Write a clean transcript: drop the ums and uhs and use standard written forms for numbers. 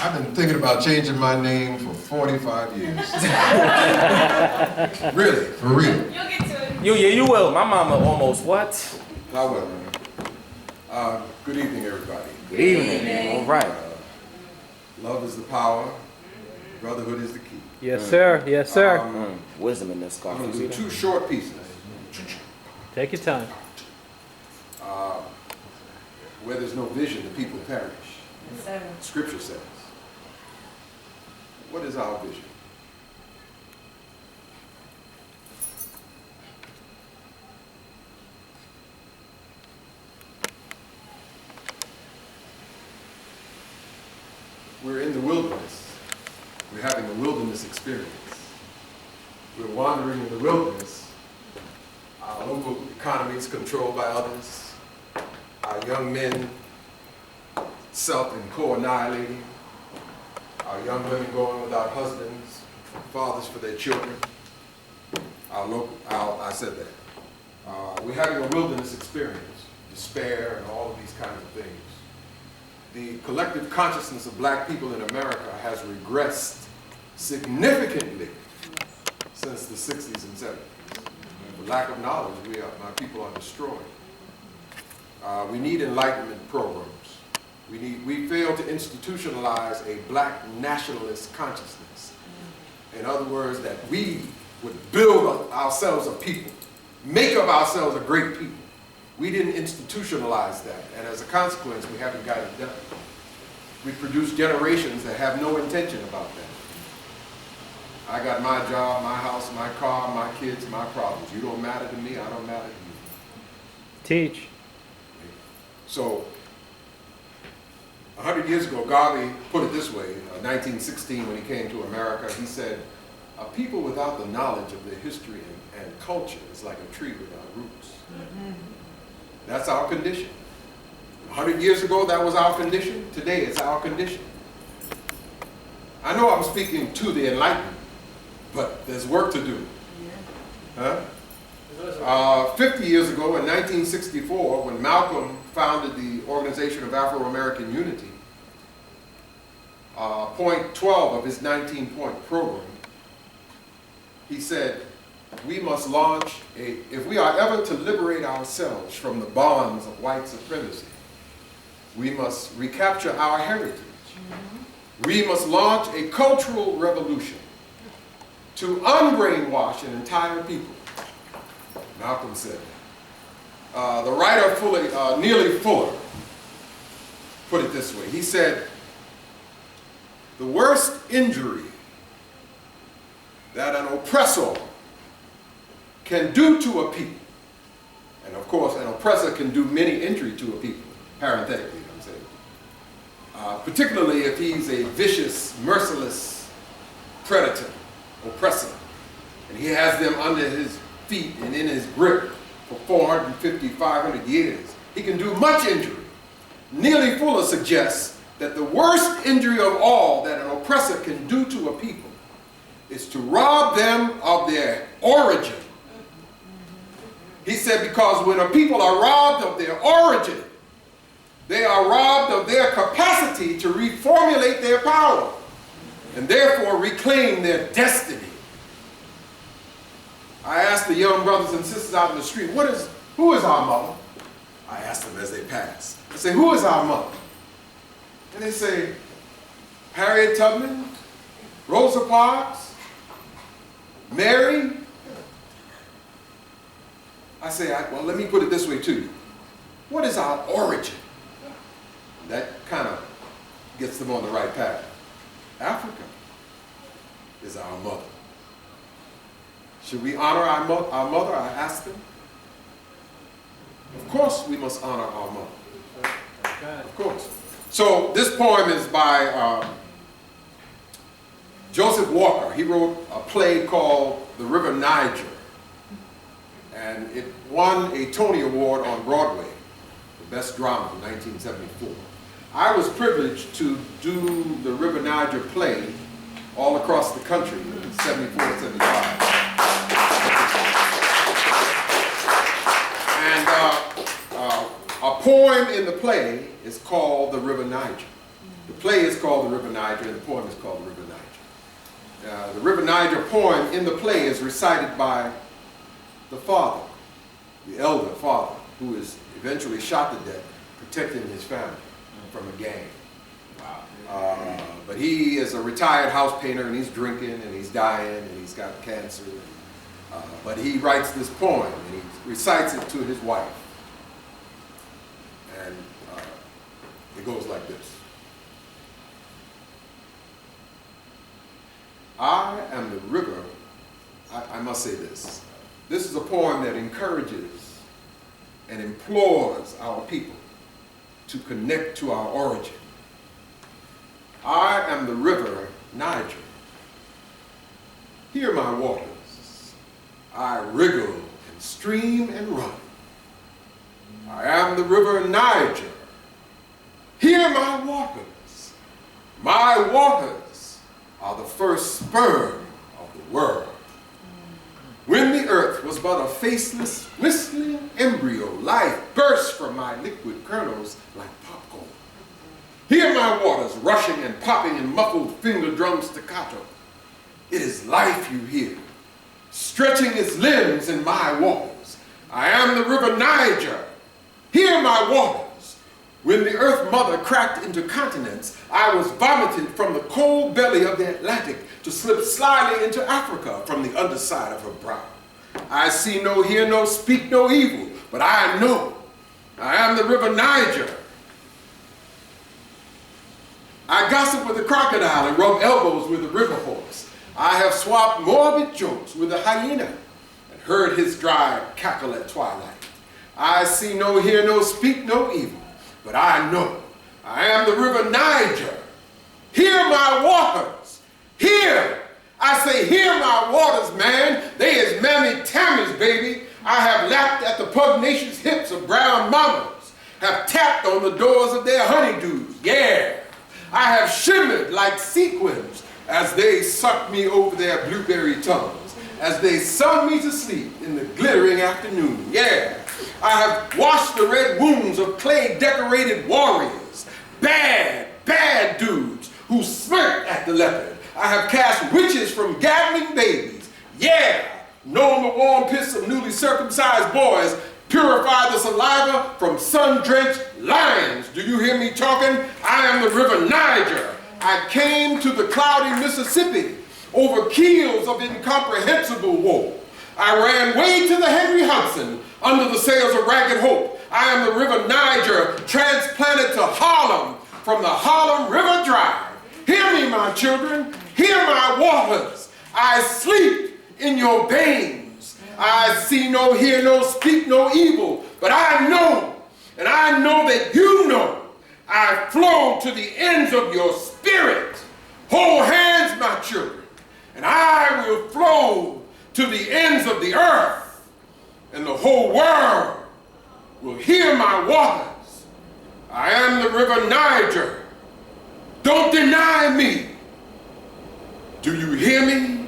I've been thinking about changing my name for 45 years. Really, for real. You'll get to it. You will. My mama almost what? However, good evening, everybody. Good evening. All right. Love is the power. Brotherhood is the key. Yes, sir. Yes, sir. Wisdom in this I'm coffee. going to do two short pieces. Take your time. Where there's no vision, the people perish. Yes, sir. Scripture says. What is our vision? We're in the wilderness. We're having a wilderness experience. We're wandering in the wilderness. Our local economy is controlled by others. Our young men self and co-annihilating. Our young women going without husbands, fathers for their children. I said that. We're having a wilderness experience, despair and all of these kinds of things. The collective consciousness of black people in America has regressed significantly since the 60s and 70s. For lack of knowledge, my people are destroyed. We need enlightenment programs. We fail to institutionalize a black nationalist consciousness. In other words, that we would build ourselves a people, make of ourselves a great people. We didn't institutionalize that, and as a consequence, we haven't got it done. We produce generations that have no intention about that. I got my job, my house, my car, my kids, my problems. You don't matter to me, I don't matter to you. Teach. So, 100 years ago, Garvey put it this way, 1916 when he came to America, he said, a people without the knowledge of their history and culture is like a tree without roots. That's our condition. 100 years ago, that was our condition. Today, it's our condition. I know I'm speaking to the enlightened, but there's work to do. Huh? 50 years ago, in 1964, when Malcolm founded the Organization of Afro-American Unity, point 12 of his 19-point program, he said, we must launch if we are ever to liberate ourselves from the bonds of white supremacy, we must recapture our heritage. We must launch a cultural revolution to unbrainwash an entire people. Malcolm said. The writer Neely Fuller put it this way. He said, the worst injury that an oppressor can do to a people, and of course an oppressor can do many injury to a people, parenthetically I'm saying, particularly if he's a vicious, merciless predator, oppressor, and he has them under his feet and in his grip for 450, 500 years. He can do much injury. Neely Fuller suggests that the worst injury of all that an oppressor can do to a people is to rob them of their origin. He said because when a people are robbed of their origin, they are robbed of their capacity to reformulate their power and therefore reclaim their destiny. I asked the young brothers and sisters out in the street, who is our mother? I asked them as they passed. I say, who is our mother? And they say, Harriet Tubman, Rosa Parks, Mary. I say, well, let me put it this way to you. What is our origin? That kind of gets them on the right path. Africa is our mother. Should we honor our mother? I asked them. Of course we must honor our mother. Of course. So this poem is by Joseph Walker. He wrote a play called The River Niger. And it won a Tony Award on Broadway, the best drama in 1974. I was privileged to do the River Niger play all across the country in 74, 75. And a poem in the play is called The River Niger. The play is called The River Niger, and the poem is called The River Niger. The River Niger poem in the play is recited by the father, the elder father, who is eventually shot to death, protecting his family from a gang. But he is a retired house painter, and he's drinking, and he's dying, and he's got cancer. But he writes this poem, and he recites it to his wife. And it goes like this. I am the river. I must say this. This is a poem that encourages and implores our people to connect to our origin. I am the river Niger. Hear my waters. I wriggle and stream and run. I am the river Niger. Hear my waters. My waters are the first sperm of the world. When the earth was but a faceless, whistling embryo, life burst from my liquid kernels like popcorn. Hear my waters rushing and popping in muffled finger drum staccato. It is life you hear, stretching its limbs in my waters. I am the river Niger. Hear my waters. When the earth mother cracked into continents, I was vomited from the cold belly of the Atlantic to slip slyly into Africa from the underside of her brow. I see no, hear no, speak no evil, but I know I am the river Niger. I gossip with the crocodile and rub elbows with the river horse. I have swapped morbid jokes with the hyena and heard his dry cackle at twilight. I see no, hear no, speak no evil, but I know I am the river Niger. Hear my waters. Hear. I say, hear my waters, man. They is mammy Tammy's, baby. I have lapped at the pugnacious hips of brown mamas, have tapped on the doors of their honeydews, yeah. I have shimmered like sequins as they sucked me over their blueberry tongues, as they sung me to sleep in the glittering afternoon, yeah. I have washed the red wounds of clay-decorated warriors, bad, bad dudes who smirked at the leopard. I have cast witches from gabbling babies, yeah. Known the warm piss of newly circumcised boys, purify the saliva from sun-drenched lions. Do you hear me talking? I am the river Niger. I came to the cloudy Mississippi over keels of incomprehensible woe. I ran way to the Henry Hudson under the sails of Ragged Hope. I am the river Niger, transplanted to Harlem from the Harlem River Drive. Hear me, my children. Hear my waters. I sleep in your veins. I see no, hear no, speak no evil, but I know, and I know that you know, I flow to the ends of your spirit. Hold hands, my children, and I will flow to the ends of the earth, and the whole world will hear my waters. I am the river Niger. Don't deny me. Do you hear me?